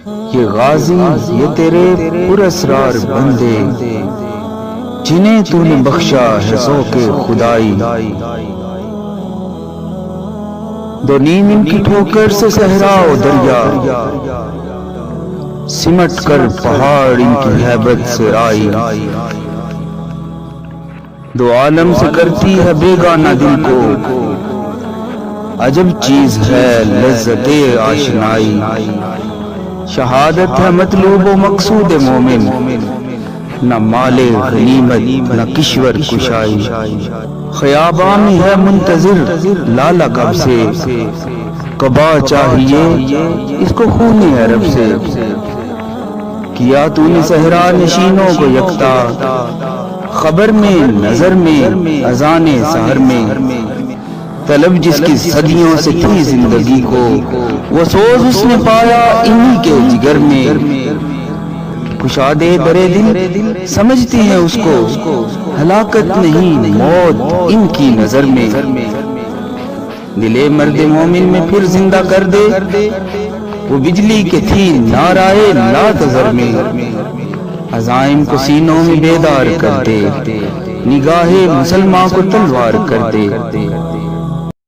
یہ غازی یہ تیرے پراسرار بندے، جنہیں تو نے بخشا ہے ذوق خدائی۔ دو نیم ان کی ٹھوکر سے صحرا و دریا، سمٹ کر پہاڑ ان کی ہیبت سے آئی۔ دو عالم سے کرتی ہے بیگانہ دل کو، عجب چیز ہے لذت آشنائی۔ شہادت ہے مطلوب و مقصود مومن، نہ مال غنیمت نہ کشور کشائی۔ خیاباں میں ہے منتظر لالا کب سے، کبا چاہیے اس کو خون عرب سے۔ کیا تو نے صحرا نشینوں کو یکتا، خبر میں نظر میں اذان سحر میں۔ طلب جس کی صدیوں سے تھی زندگی کو، وہ سوز اس نے پایا انہی کے جگر میں۔ کشادے در دل سمجھتی ہیں اس کو، ہلاکت نہیں موت ان کی نظر میں۔ دلے مرد مومن میں پھر زندہ کر دے، وہ بجلی کے تھی نارائے لا تذر میں۔ عزائم کو سینوں میں بیدار کر دے، نگاہ مسلمان کو تلوار کر دے۔